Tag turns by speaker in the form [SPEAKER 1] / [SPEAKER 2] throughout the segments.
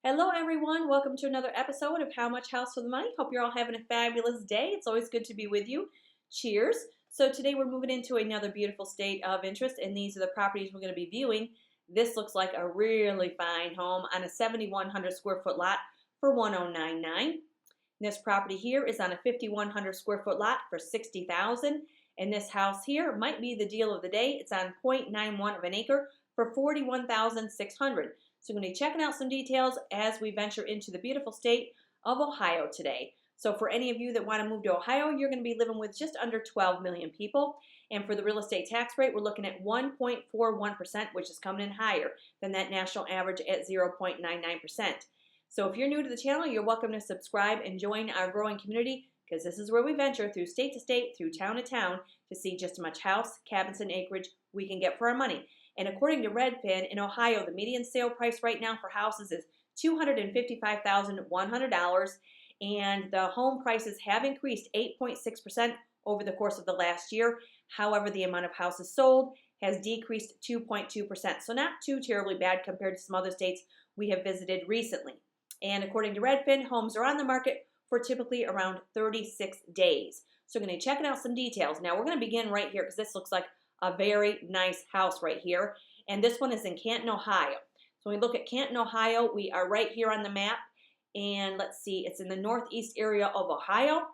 [SPEAKER 1] Hello, everyone. Welcome to another episode of How Much House for the Money. Hope you're all having a fabulous day. It's always good to be with you. Cheers. So today we're moving into another beautiful state of interest, and these are the properties we're going to be viewing. This looks like a really fine home on a 7,100 square foot lot for $1,099. This property here is on a 5,100 square foot lot for $60,000, and this house here might be the deal of the day. It's on 0.91 of an acre for $41,600. So we're going to be checking out some details as we venture into the beautiful state of Ohio today. So for any of you that want to move to Ohio, you're going to be living with just under 12 million people. And for the real estate tax rate, we're looking at 1.41%, which is coming in higher than that national average at 0.99%. So if you're new to the channel, you're welcome to subscribe and join our growing community, because this is where we venture through state to state, through town to town, to see just how much house, cabins, and acreage we can get for our money. And according to Redfin, in Ohio, the median sale price right now for houses is $255,100, and the home prices have increased 8.6% over the course of the last year. However, the amount of houses sold has decreased 2.2%, so not too terribly bad compared to some other states we have visited recently. And according to Redfin, homes are on the market for typically around 36 days. So we're going to check out some details. Now, we're going to begin right here because this looks like a very nice house right here. And this one is in Canton, Ohio. So when we look at Canton, Ohio, we are right here on the map. And let's see, it's in the northeast area of Ohio.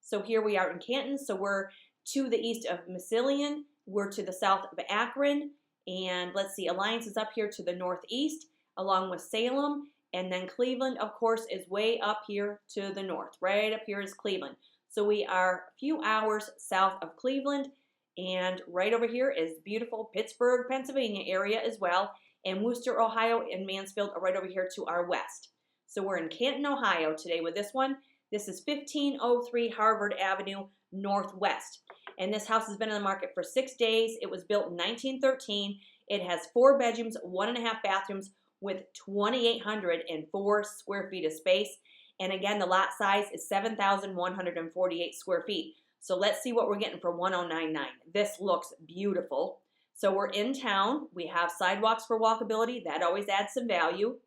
[SPEAKER 1] So here we are in Canton. So we're to the east of Massillon. We're to the south of Akron. And let's see, Alliance is up here to the northeast, along with Salem. And then Cleveland, of course, is way up here to the north. Right up here is Cleveland. So we are a few hours south of Cleveland. And right over here is beautiful Pittsburgh, Pennsylvania area as well. And Worcester, Ohio, and Mansfield are right over here to our west. So we're in Canton, Ohio today with this one. This is 1503 Harvard Avenue Northwest. And this house has been on the market for 6 days. It was built in 1913. It has 4 bedrooms, 1.5 bathrooms with 2,804 square feet of space. And again, the lot size is 7,148 square feet. So let's see what we're getting for $1,099. This looks beautiful. So we're in town. We have sidewalks for walkability. That always adds some value.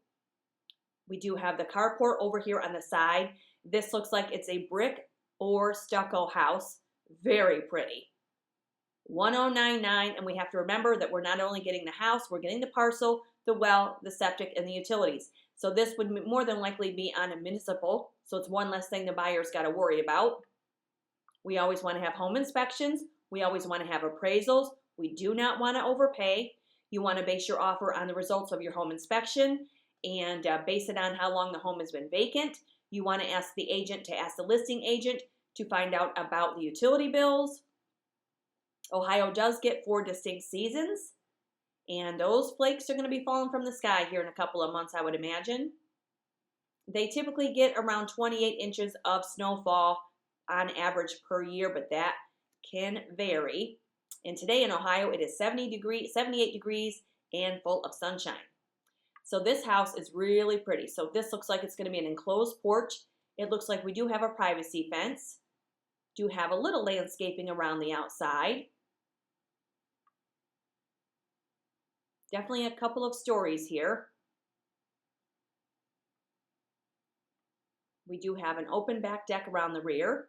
[SPEAKER 1] We do have the carport over here on the side. This looks like it's a brick or stucco house. Very pretty. $1,099, and we have to remember that we're not only getting the house, we're getting the parcel, the well, the septic, and the utilities. So this would more than likely be on a municipal, so it's one less thing the buyer's got to worry about. We always want to have home inspections. We always want to have appraisals. We do not want to overpay. You want to base your offer on the results of your home inspection and base it on how long the home has been vacant. You want to ask the agent to ask the listing agent to find out about the utility bills. Ohio does get 4 distinct seasons, and those flakes are going to be falling from the sky here in a couple of months, I would imagine. They typically get around 28 inches of snowfall on average per year, but that can vary. And today in Ohio, it is 78 degrees and full of sunshine. So this house is really pretty. So this looks like it's going to be an enclosed porch. It looks like we do have a privacy fence. Do have a little landscaping around the outside. Definitely a couple of stories here. We do have an open back deck around the rear.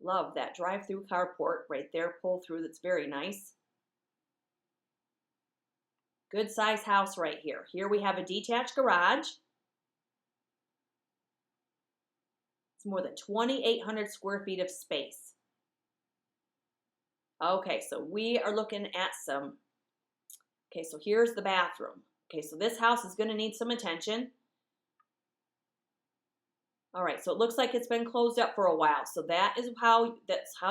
[SPEAKER 1] Love that drive-through carport right there, pull through, that's very nice. Good size house right here. Here we have a detached garage. It's more than 2,800 square feet of space. Okay, so we are looking at some, okay, so here's the bathroom. Okay, so this house is going to need some attention. All right, so it looks like it's been closed up for a while. So that's how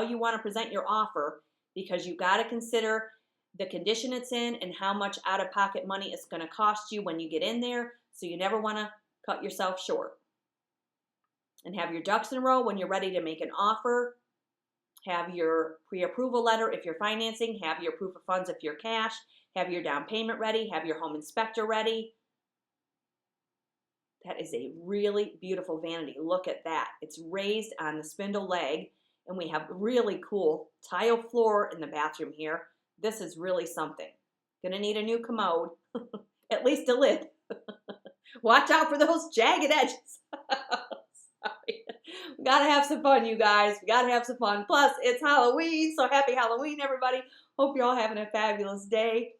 [SPEAKER 1] you want to present your offer, because you got to consider the condition it's in and how much out-of-pocket money it's going to cost you when you get in there. So you never want to cut yourself short. And have your ducks in a row when you're ready to make an offer. Have your pre-approval letter if you're financing. Have your proof of funds if you're cash. Have your down payment ready. Have your home inspector ready. That is a really beautiful vanity. Look at that. It's raised on the spindle leg, and we have really cool tile floor in the bathroom here. This is really something. Gonna need a new commode, at least a lid. Watch out for those jagged edges. Sorry. We gotta have some fun, you guys. We gotta have some fun. Plus, it's Halloween, so happy Halloween, everybody. Hope you're all having a fabulous day.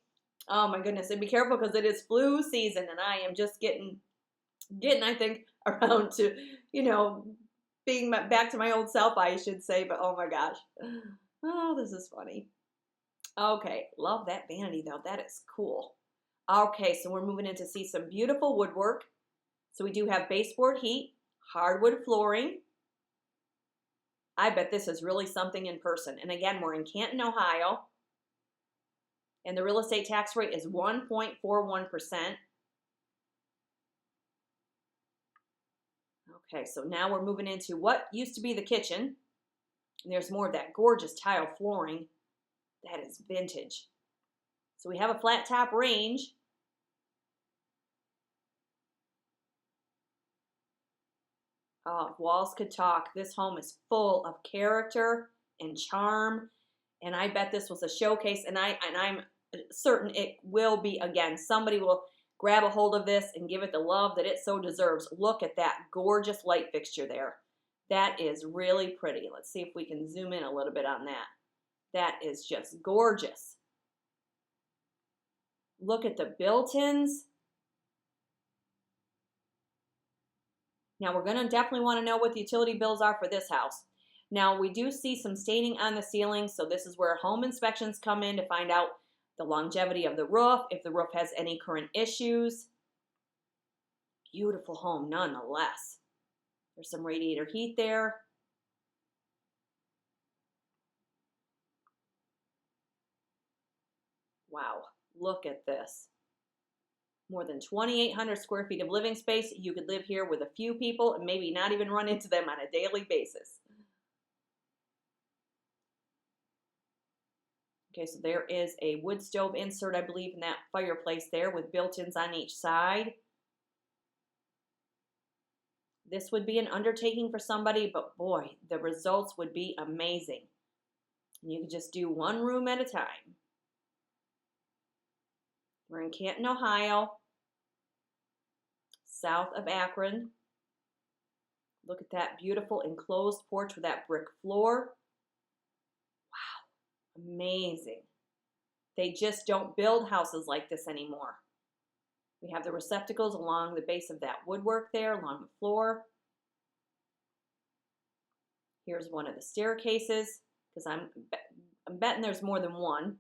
[SPEAKER 1] Oh my goodness, and be careful because it is flu season, and I am just getting, I think, around to, being back to my old self, I should say. But oh my gosh, oh, this is funny. Okay, love that vanity though. That is cool. Okay, so we're moving in to see some beautiful woodwork. So we do have baseboard heat, hardwood flooring. I bet this is really something in person. And again, we're in Canton, Ohio. And the real estate tax rate is 1.41%. Okay, so now we're moving into what used to be the kitchen. And there's more of that gorgeous tile flooring. That is vintage. So we have a flat top range. Oh, if walls could talk. This home is full of character and charm. And I bet this was a showcase, and I'm certain it will be again. Somebody will grab a hold of this and give it the love that it so deserves. Look at that gorgeous light fixture there. That is really pretty. Let's see if we can zoom in a little bit on that. That is just gorgeous. Look at the built-ins. Now we're going to definitely want to know what the utility bills are for this house. Now we do see some staining on the ceiling, so this is where home inspections come in to find out the longevity of the roof, if the roof has any current issues. Beautiful home nonetheless. There's some radiator heat there. Wow, look at this. More than 2,800 square feet of living space. You could live here with a few people and maybe not even run into them on a daily basis. Okay, so there is a wood stove insert, I believe, in that fireplace there with built-ins on each side. This would be an undertaking for somebody, but boy, the results would be amazing. And you could just do one room at a time. We're in Canton, Ohio, south of Akron. Look at that beautiful enclosed porch with that brick floor. Wow, amazing. They just don't build houses like this anymore. We have the receptacles along the base of that woodwork there, along the floor. Here's one of the staircases, because I'm betting there's more than one.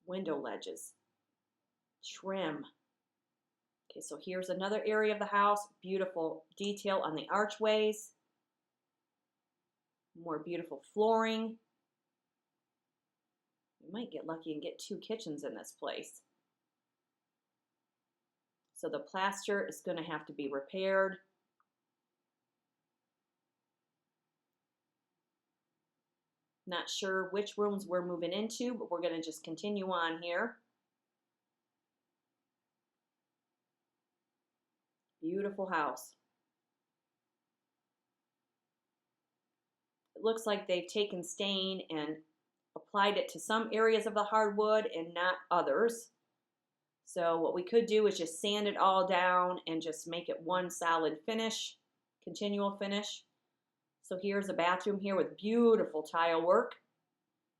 [SPEAKER 1] Window ledges, trim. Okay, so here's another area of the house. Beautiful detail on the archways. More beautiful flooring. You might get lucky and get 2 kitchens in this place. So the plaster is going to have to be repaired. Not sure which rooms we're moving into, but we're going to just continue on here. Beautiful house. It looks like they've taken stain and applied it to some areas of the hardwood and not others. So what we could do is just sand it all down and just make it one solid finish, continual finish. So here's a bathroom here with beautiful tile work,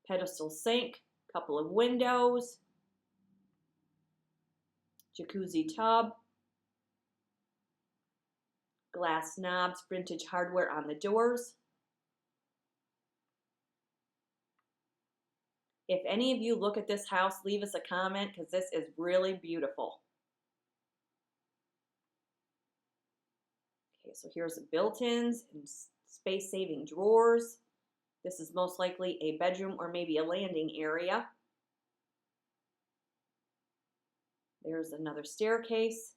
[SPEAKER 1] pedestal sink, couple of windows, jacuzzi tub, glass knobs, vintage hardware on the doors. If any of you look at this house, leave us a comment because this is really beautiful. Okay, so here's the built-ins and space-saving drawers. This is most likely a bedroom or maybe a landing area. There's another staircase.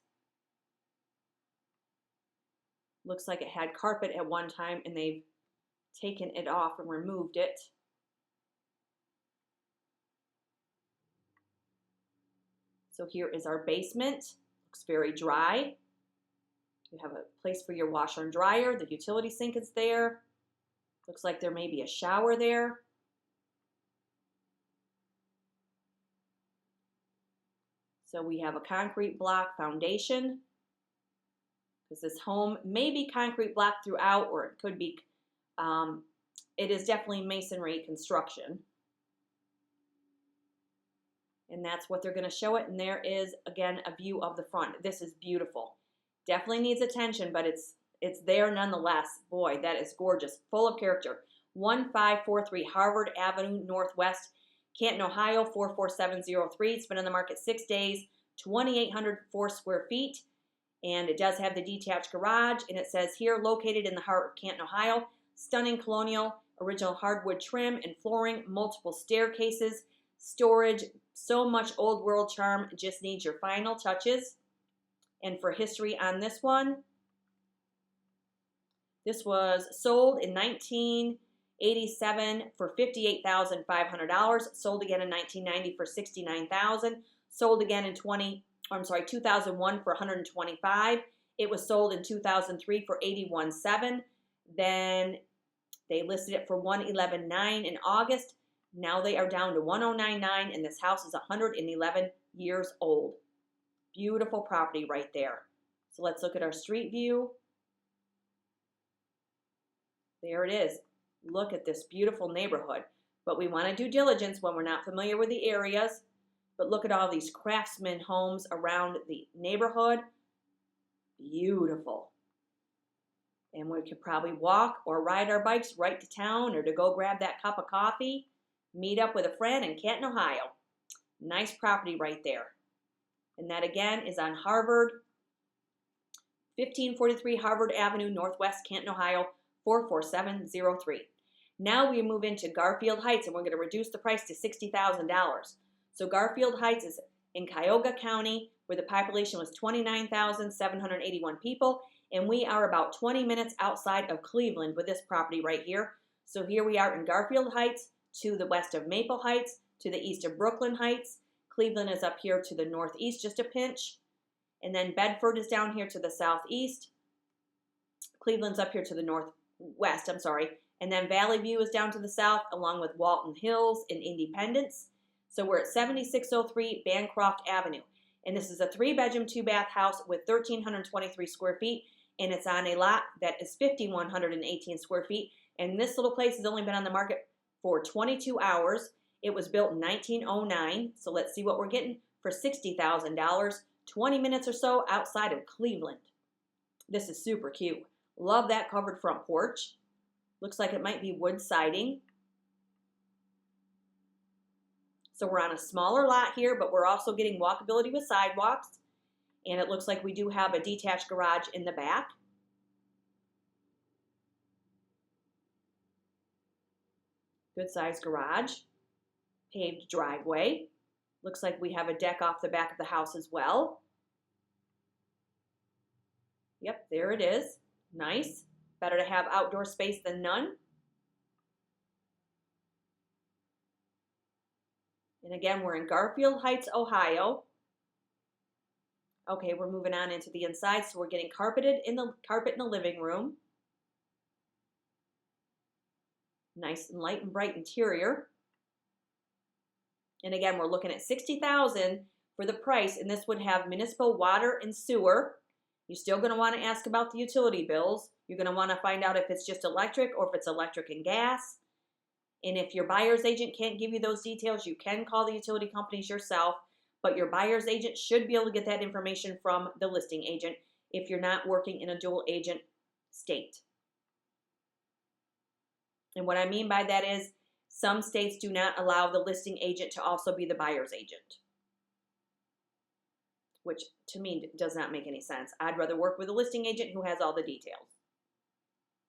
[SPEAKER 1] Looks like it had carpet at one time and they've taken it off and removed it. So here is our basement. Looks very dry. You have a place for your washer and dryer. The utility sink is there. Looks like there may be a shower there. So we have a concrete block foundation, because this home may be concrete block throughout, or it could be, it is definitely masonry construction. And that's what they're going to show it. And there is, again, a view of the front. This is beautiful. Definitely needs attention, but it's there nonetheless. Boy, that is gorgeous. Full of character. 1543 Harvard Avenue Northwest, Canton, Ohio, 44703. It's been on the market 6 days, 2,804 square feet. And it does have the detached garage. And it says here, located in the heart of Canton, Ohio, stunning colonial, original hardwood trim and flooring, multiple staircases, storage, so much old world charm, just needs your final touches. And for history on this one, this was sold in 1987 for $58,500, sold again in 1990 for $69,000, sold again in 2001 for $125,000. It was sold in 2003 for $81,700. Then they listed it for $111,900 in August. Now they are down to $109,900, and this house is 111 years old. Beautiful property right there. So let's look at our street view. There it is. Look at this beautiful neighborhood. But we want to do diligence when we're not familiar with the areas. But look at all these craftsman homes around the neighborhood. Beautiful. And we could probably walk or ride our bikes right to town, or to go grab that cup of coffee, meet up with a friend in Canton, Ohio. Nice property right there. And that again is on Harvard, 1543 Harvard Avenue Northwest, Canton, Ohio, 44703. Now we move into Garfield Heights, and we're going to reduce the price to $60,000. So Garfield Heights is in Cuyahoga County, where the population was 29,781 people, and we are about 20 minutes outside of Cleveland with this property right here. So here we are in Garfield Heights, to the west of Maple Heights, to the east of Brooklyn Heights. Cleveland is up here to the northeast, just a pinch. And then Bedford is down here to the southeast. Cleveland's up here to the northwest, And then Valley View is down to the south, along with Walton Hills and Independence. So we're at 7603 Bancroft Avenue. And this is a 3-bedroom, 2-bath house with 1,323 square feet. And it's on a lot that is 5,118 square feet. And this little place has only been on the market for 22 hours. It was built in 1909. So let's see what we're getting for $60,000. 20 minutes or so outside of Cleveland. This is super cute. Love that covered front porch. Looks like it might be wood siding. So we're on a smaller lot here, but we're also getting walkability with sidewalks. And it looks like we do have a detached garage in the back. Good sized garage. Paved driveway. Looks like we have a deck off the back of the house as well. Yep, there it is. Nice. Better to have outdoor space than none. And again, we're in Garfield Heights, Ohio. Okay, we're moving on into the inside, so we're getting carpet in the living room. Nice and light and bright interior. And again, we're looking at $60,000 for the price, and this would have municipal water and sewer. You're still going to want to ask about the utility bills. You're going to want to find out if it's just electric or if it's electric and gas. And if your buyer's agent can't give you those details, you can call the utility companies yourself, but your buyer's agent should be able to get that information from the listing agent if you're not working in a dual agent state. And what I mean by that is some states do not allow the listing agent to also be the buyer's agent, which to me does not make any sense. I'd rather work with a listing agent who has all the details.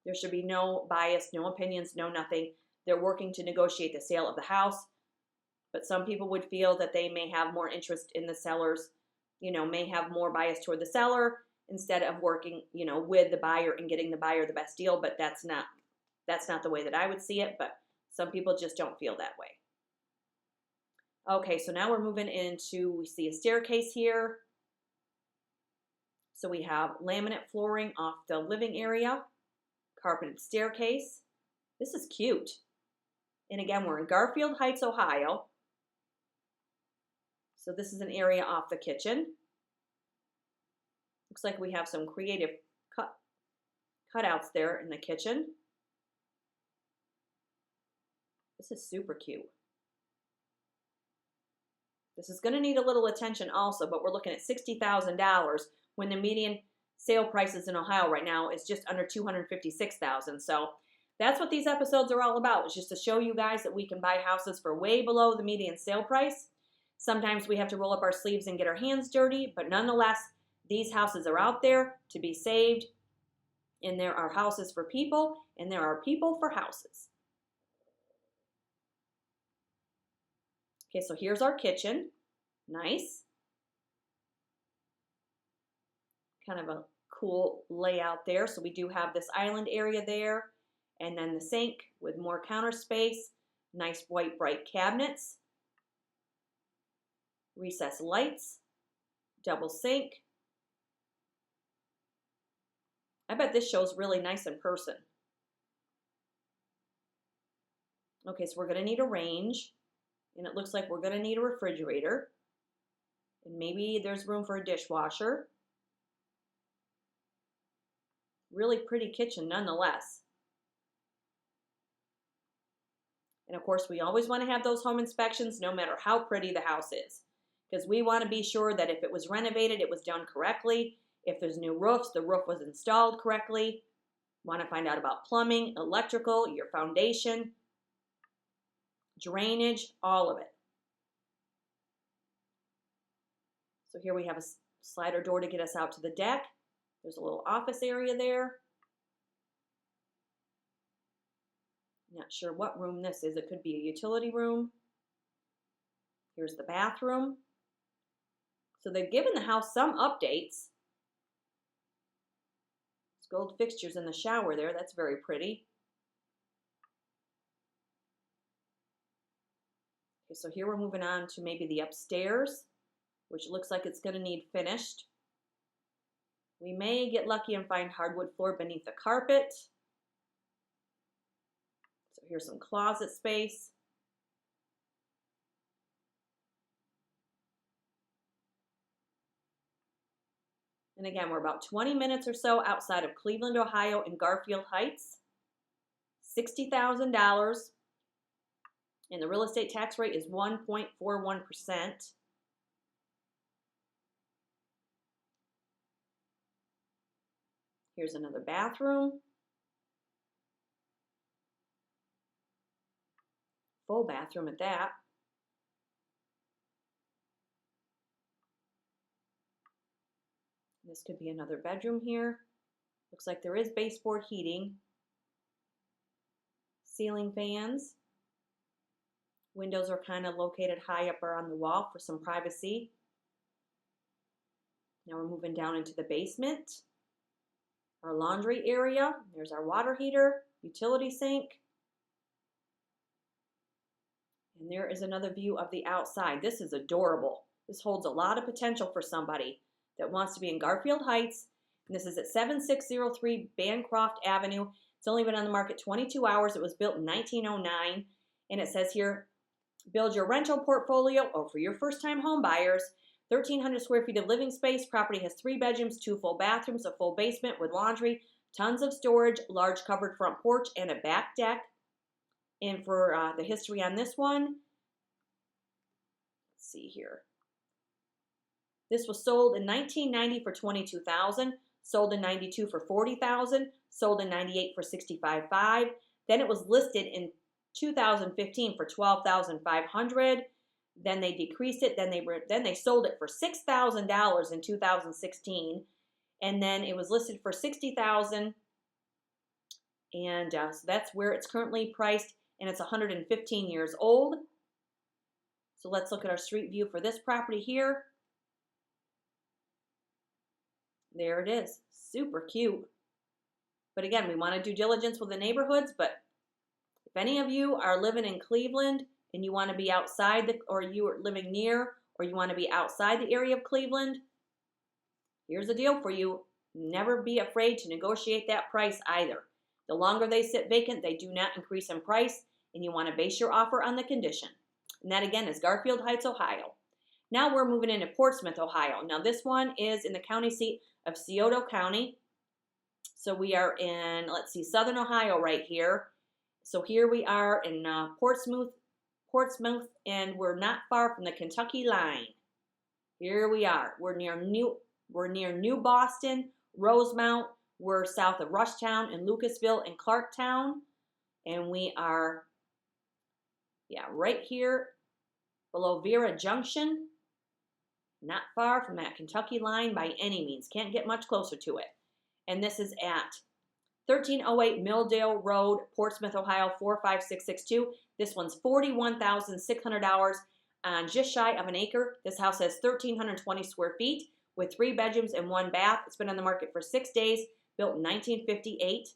[SPEAKER 1] There should be no bias, no opinions, no nothing. They're working to negotiate the sale of the house, but some people would feel that they may have more interest in the sellers, may have more bias toward the seller instead of working, with the buyer and getting the buyer the best deal, but that's not the way that I would see it, but some people just don't feel that way. Okay, so now we're moving into, we see a staircase here. So we have laminate flooring off the living area, carpeted staircase. This is cute. And again, we're in Garfield Heights, Ohio. So this is an area off the kitchen. Looks like we have some creative cutouts there in the kitchen. This is super cute. This is going to need a little attention also, but we're looking at $60,000 when the median sale prices in Ohio right now is just under $256,000. So that's what these episodes are all about, is just to show you guys that we can buy houses for way below the median sale price. Sometimes we have to roll up our sleeves and get our hands dirty, but nonetheless, these houses are out there to be saved, and there are houses for people, and there are people for houses. Okay, so here's our kitchen. Nice. Kind of a cool layout there. So we do have this island area there, and then the sink with more counter space, nice white bright cabinets, recessed lights, double sink. I bet this shows really nice in person. Okay, so we're going to need a range, and it looks like we're going to need a refrigerator, and maybe there's room for a dishwasher. Really pretty kitchen nonetheless. And of course, we always want to have those home inspections no matter how pretty the house is, because we want to be sure that if it was renovated, it was done correctly. If there's new roofs, the roof was installed correctly. Want to find out about plumbing, electrical, your foundation, drainage, all of it. So here we have a slider door to get us out to the deck. There's a little office area there. Not sure what room this is. It could be a utility room. Here's the bathroom. So they've given the house some updates. There's gold fixtures in the shower there. That's very pretty. Okay, so here we're moving on to maybe the upstairs, which looks like it's going to need finished. We may get lucky and find hardwood floor beneath the carpet. So here's some closet space. And again, we're about 20 minutes or so outside of Cleveland, Ohio in Garfield Heights. $60,000. And the real estate tax rate is 1.41%. Here's another bathroom. Full bathroom at that. This could be another bedroom here. Looks like there is baseboard heating. Ceiling fans. Windows are kind of located high up on the wall for some privacy. Now we're moving down into the basement. Our laundry area. There's our water heater, utility sink. And there is another view of the outside. This is adorable. This holds a lot of potential for somebody that wants to be in Garfield Heights. And this is at 7603 Bancroft Avenue. It's only been on the market 22 hours. It was built in 1909. And it says here, build your rental portfolio or for your first-time home buyers. 1,300 square feet of living space. Property has 3 bedrooms, 2 full bathrooms, a full basement with laundry, tons of storage, large covered front porch, and a back deck. And for the history on this one, let's see here. This was sold in 1990 for $22,000, sold in 92 for $40,000, sold in 98 for $65,500. Then it was listed in 2015 for $12,500. Then they decreased it. Then they sold it for $6,000 in 2016, and then it was listed for $60,000. And so that's where it's currently priced, and it's 115 years old. So let's look at our street view for this property here. There it is, super cute. But again, we want to do diligence with the neighborhoods. But if any of you are living in Cleveland and you want to be outside, or you are living near, or you want to be outside the area of Cleveland, here's a deal for you. Never be afraid to negotiate that price either. The longer they sit vacant, they do not increase in price, and you want to base your offer on the condition. And that again is Garfield Heights, Ohio. Now we're moving into Portsmouth, Ohio. Now this one is in the county seat of Scioto County. So we are in, let's see, Southern Ohio right here. So here we are in Portsmouth, and we're not far from the Kentucky line. Here we are. We're near New Boston, Rosemount. We're south of Rushtown and Lucasville and Clarktown. And we are, right here below Vera Junction. Not far from that Kentucky line by any means. Can't get much closer to it. And this is at 1308 Milldale Road, Portsmouth, Ohio, 45662. This one's $41,600 on just shy of an acre. This house has 1,320 square feet with 3 bedrooms and 1 bath. It's been on the market for 6 days, built in 1958.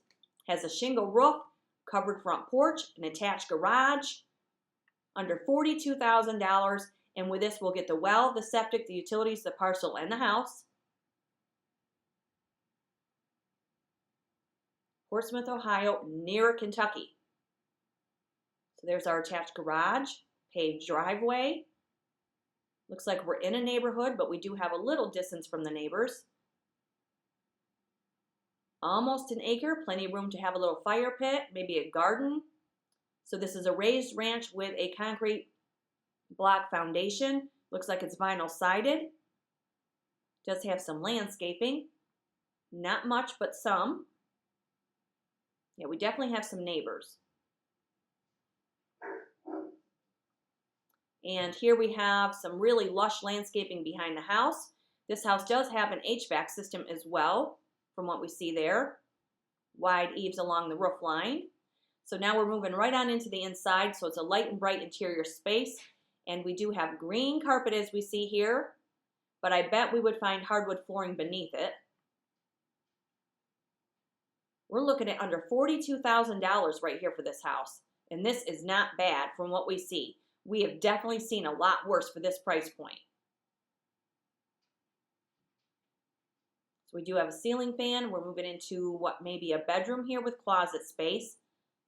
[SPEAKER 1] Has a shingle roof, covered front porch, an attached garage, under $42,000. And with this, we'll get the well, the septic, the utilities, the parcel, and the house. Portsmouth, Ohio, near Kentucky. So there's our attached garage, paved driveway. Looks like we're in a neighborhood, but we do have a little distance from the neighbors. Almost an acre, plenty of room to have a little fire pit, maybe a garden. So this is a raised ranch with a concrete block foundation. Looks like it's vinyl sided. Does have some landscaping. Not much, but some. Yeah, we definitely have some neighbors. And here we have some really lush landscaping behind the house. This house does have an HVAC system as well, from what we see there. Wide eaves along the roof line. So now we're moving right on into the inside, so it's a light and bright interior space. And we do have green carpet as we see here, but I bet we would find hardwood flooring beneath it. We're looking at under $42,000 right here for this house. And this is not bad from what we see. We have definitely seen a lot worse for this price point. So we do have a ceiling fan. We're moving into what may be a bedroom here with closet space.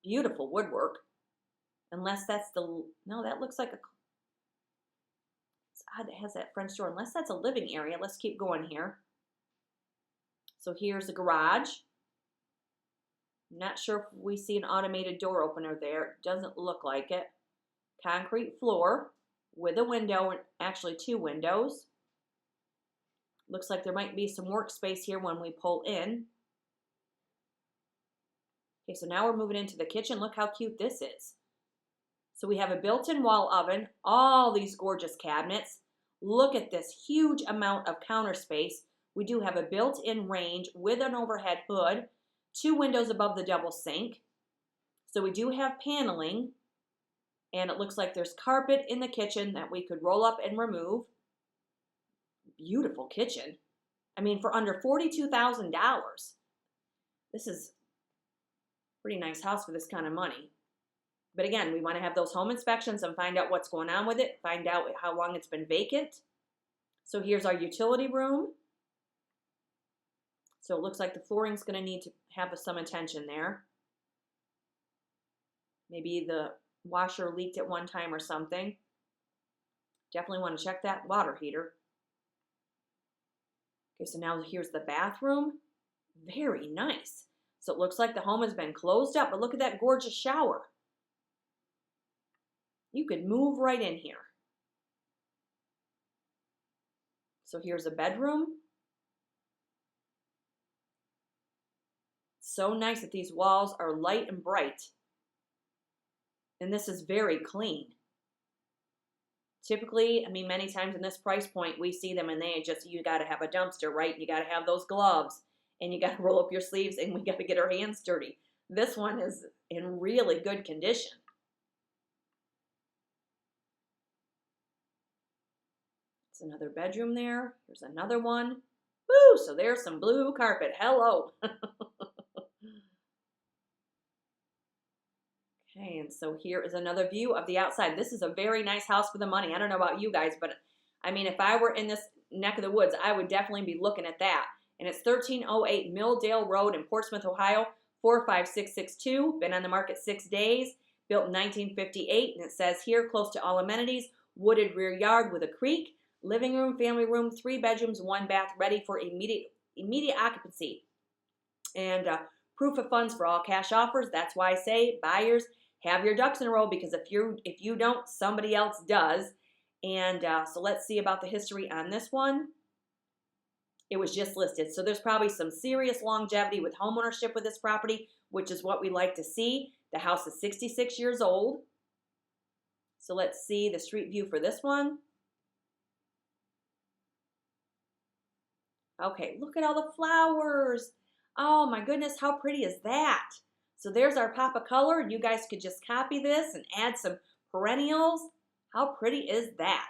[SPEAKER 1] Beautiful woodwork. Unless that's the, no, that looks like a, it's odd it has that French door. Unless that's a living area. Let's keep going here. So here's the garage. Not sure if we see an automated door opener there. Doesn't look like it. Concrete floor with a window, and actually 2 windows. Looks like there might be some workspace here when we pull in. Okay, so now we're moving into the kitchen. Look how cute this is. So we have a built-in wall oven, all these gorgeous cabinets. Look at this huge amount of counter space. We do have a built-in range with an overhead hood, 2 windows above the double sink. So we do have paneling, and it looks like there's carpet in the kitchen that we could roll up and remove. Beautiful kitchen. I mean, for under $42,000, this is a pretty nice house for this kind of money. But again, we want to have those home inspections and find out what's going on with it, find out how long it's been vacant. So here's our utility room. So it looks like the flooring's going to need to have some attention there. Maybe the washer leaked at one time or something. Definitely want to check that water heater. Okay, so now here's the bathroom. Very nice. So it looks like the home has been closed up, but look at that gorgeous shower. You could move right in here. So here's a bedroom. So nice that these walls are light and bright. And this is very clean. Typically, I mean, many times in this price point, we see them and they just, you got to have a dumpster, right? You got to have those gloves and you got to roll up your sleeves and we got to get our hands dirty. This one is in really good condition. It's another bedroom there. Here's another one. Woo! So there's some blue carpet. Hello. Okay, and so here is another view of the outside. This is a very nice house for the money. I don't know about you guys, but I mean, if I were in this neck of the woods, I would definitely be looking at that. And it's 1308 Milldale Road in Portsmouth, Ohio, 45662. Been on the market 6 days. Built in 1958. And it says here, close to all amenities, wooded rear yard with a creek, living room, family room, 3 bedrooms, 1 bath, ready for immediate occupancy. And proof of funds for all cash offers. That's why I say buyers, have your ducks in a row, because if you don't, somebody else does. And so let's see about the history on this one. It was just listed, so there's probably some serious longevity with homeownership with this property, which is what we like to see. The house is 66 years old. So let's see the street view for this one. Okay, look at all the flowers. Oh my goodness, how pretty is that? So there's our pop of color. You guys could just copy this and add some perennials. How pretty is that?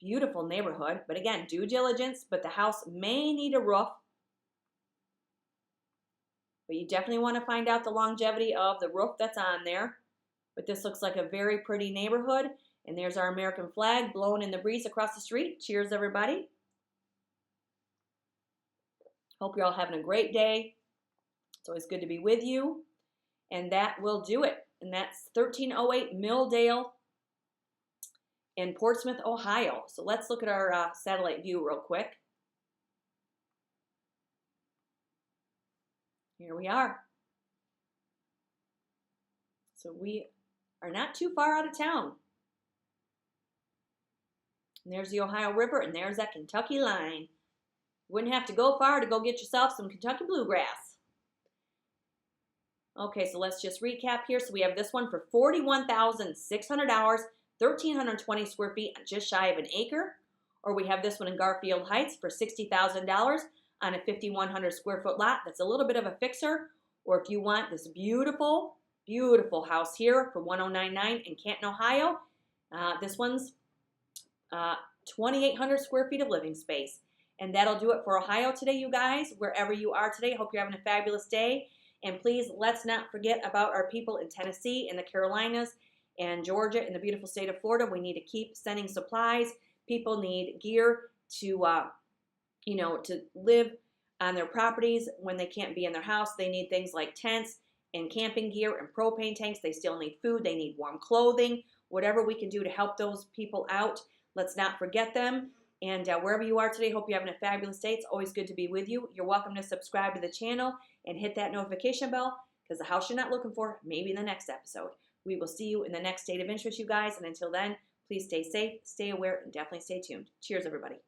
[SPEAKER 1] Beautiful neighborhood, but again, due diligence, but the house may need a roof. But you definitely want to find out the longevity of the roof that's on there. But this looks like a very pretty neighborhood. And there's our American flag blowing in the breeze across the street. Cheers, everybody. Hope you're all having a great day. It's always good to be with you. And that will do it. And that's 1308 Milldale in Portsmouth, Ohio. So let's look at our satellite view real quick. Here we are. So we are not too far out of town. And there's the Ohio River, and there's that Kentucky line. Wouldn't have to go far to go get yourself some Kentucky bluegrass. Okay, so let's just recap here. So we have this one for $41,600, 1,320 square feet, just shy of an acre. Or we have this one in Garfield Heights for $60,000 on a 5,100 square foot lot. That's a little bit of a fixer. Or if you want this beautiful, beautiful house here for $1,099 in Canton, Ohio, this one's 2,800 square feet of living space. And that'll do it for Ohio today, you guys. Wherever you are today, hope you're having a fabulous day. And please, let's not forget about our people in Tennessee, in the Carolinas, and Georgia, in the beautiful state of Florida. We need to keep sending supplies. People need gear to, to live on their properties when they can't be in their house. They need things like tents and camping gear and propane tanks. They still need food. They need warm clothing. Whatever we can do to help those people out, let's not forget them. And wherever you are today, hope you're having a fabulous day. It's always good to be with you. You're welcome to subscribe to the channel and hit that notification bell, because the house you're not looking for may be in the next episode. We will see you in the next state of interest, you guys. And until then, please stay safe, stay aware, and definitely stay tuned. Cheers, everybody.